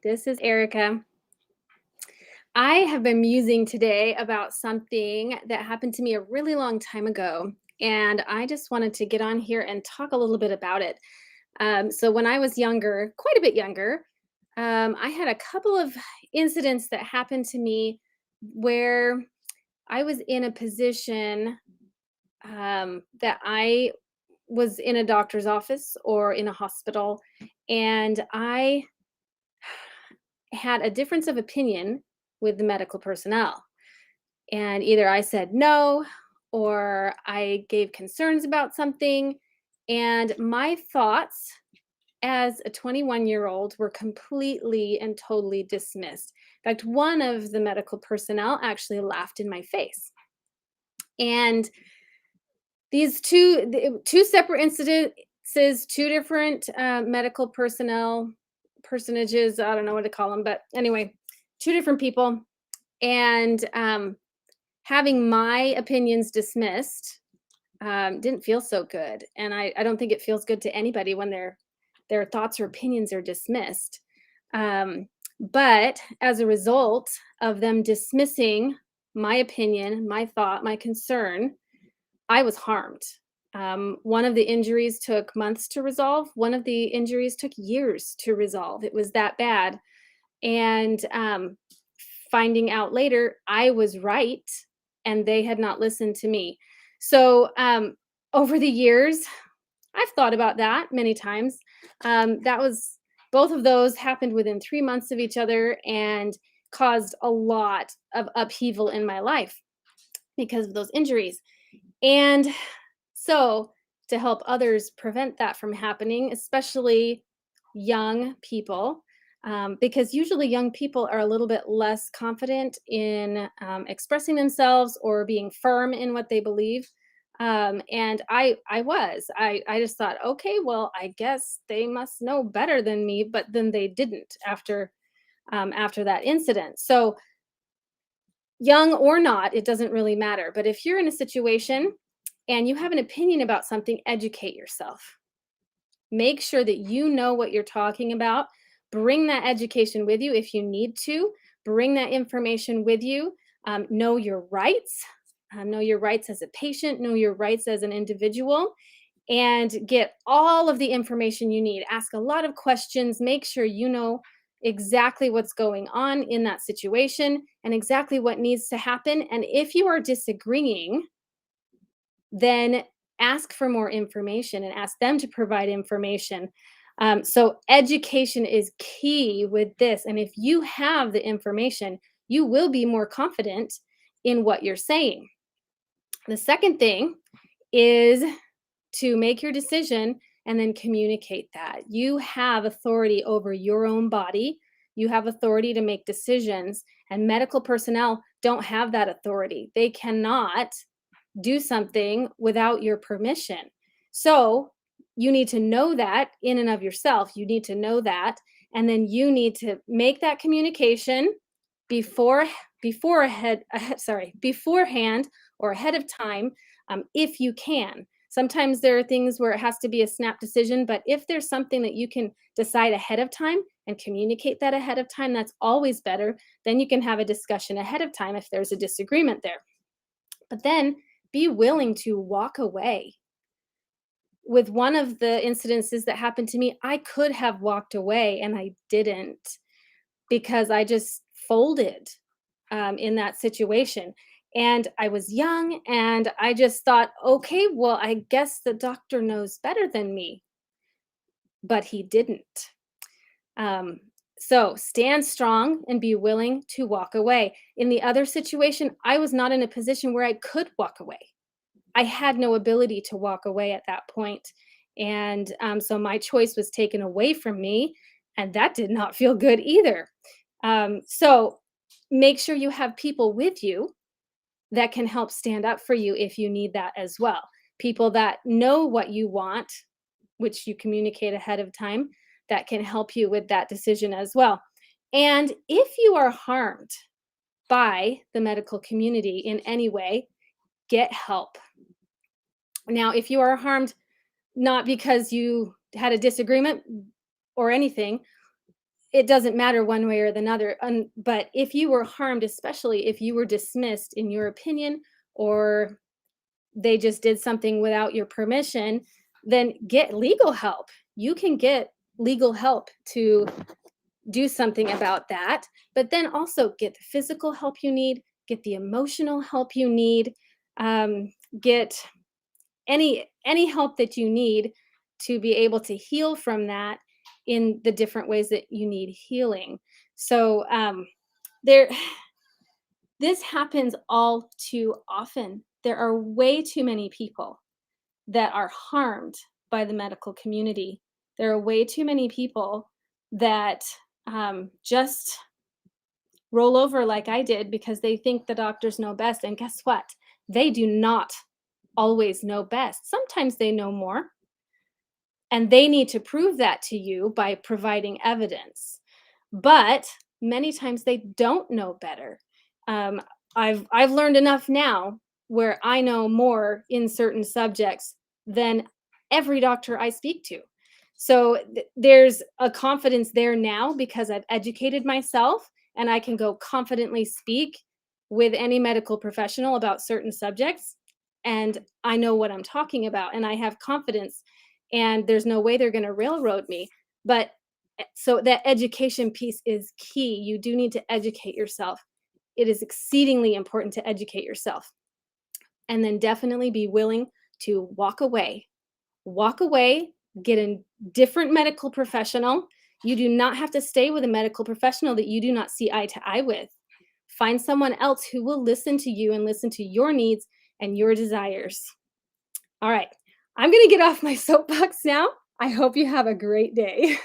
This is Erica. I have been musing today about something that happened to me a really long time ago, and I just wanted to get on here and talk a little bit about it. So, when I was younger, quite a bit younger, I had a couple of incidents that happened to me where I was in a position that I was in a doctor's office or in a hospital, and I had a difference of opinion with the medical personnel. And either I said no or I gave concerns about something. And my thoughts as a 21-year-old were completely and totally dismissed. In fact, one of the medical personnel actually laughed in my face. And two separate incidences, two different medical personnel personages. I don't know what to call them, but anyway, two different people, and having my opinions dismissed didn't feel so good. And I don't think it feels good to anybody when their thoughts or opinions are dismissed. But as a result of them dismissing my opinion, my thought, my concern, I was harmed. One of the injuries took months to resolve. One of the injuries took years to resolve. It was that bad. And finding out later, I was right and they had not listened to me. So over the years, I've thought about that many times. That was Both of those happened within 3 months of each other and caused a lot of upheaval in my life because of those injuries. And so, to help others prevent that from happening, especially young people, because usually young people are a little bit less confident in expressing themselves or being firm in what they believe. And I just thought, okay, well, I guess they must know better than me, but then they didn't after that incident. So, young or not, it doesn't really matter. But if you're in a situation and you have an opinion about something, educate yourself. Make sure that you know what you're talking about. Bring that education with you if you need to. Bring that information with you. Know your rights. Know your rights as a patient. Know your rights as an individual. And get all of the information you need. Ask a lot of questions. Make sure you know exactly what's going on in that situation and exactly what needs to happen. And if you are disagreeing, then ask for more information and ask them to provide information. So, education is key with this. And if you have the information, you will be more confident in what you're saying. The second thing is to make your decision and then communicate that. You have authority over your own body. You have authority to make decisions, and medical personnel don't have that authority. They cannot do something without your permission. So, you need to know that in and of yourself. You need to know that, and then you need to make that communication before beforehand or ahead of time, if you can. Sometimes there are things where it has to be a snap decision, but if there's something that you can decide ahead of time and communicate that ahead of time, that's always better. Then you can have a discussion ahead of time if there's a disagreement there. But then be willing to walk away. With one of the incidences that happened to me, I could have walked away and I didn't because I just folded in that situation. And I was young and I just thought, okay, well, I guess the doctor knows better than me. But he didn't. Um, so stand strong and be willing to walk away. In the other situation, I was not in a position where I could walk away. I had no ability to walk away at that point. And so my choice was taken away from me, and that did not feel good either. So make sure you have people with you that can help stand up for you if you need that as well. People that know what you want, which you communicate ahead of time, that can help you with that decision as well. And if you are harmed by the medical community in any way, get help. Now, if you are harmed not because you had a disagreement or anything, it doesn't matter one way or the other. But if you were harmed, especially if you were dismissed in your opinion, or they just did something without your permission, then get legal help. You can get legal help to do something about that, but then also get the physical help you need, get the emotional help you need, get any help that you need to be able to heal from that in the different ways that you need healing. So there, this happens all too often. There are way too many people that are harmed by the medical community. There are way too many people that just roll over like I did because they think the doctors know best. And guess what? They do not always know best. Sometimes they know more, and they need to prove that to you by providing evidence. But many times they don't know better. Um, I've learned enough now where I know more in certain subjects than every doctor I speak to. So there's a confidence there now because I've educated myself and I can go confidently speak with any medical professional about certain subjects. And I know what I'm talking about and I have confidence, and there's no way they're going to railroad me. But so that education piece is key. You do need to educate yourself. It is exceedingly important to educate yourself. And then definitely be willing to walk away. Walk away, get a different medical professional. You do not have to stay with a medical professional that you do not see eye to eye with. Find someone else who will listen to you and listen to your needs and your desires. All right. I'm going to get off my soapbox now. I hope you have a great day.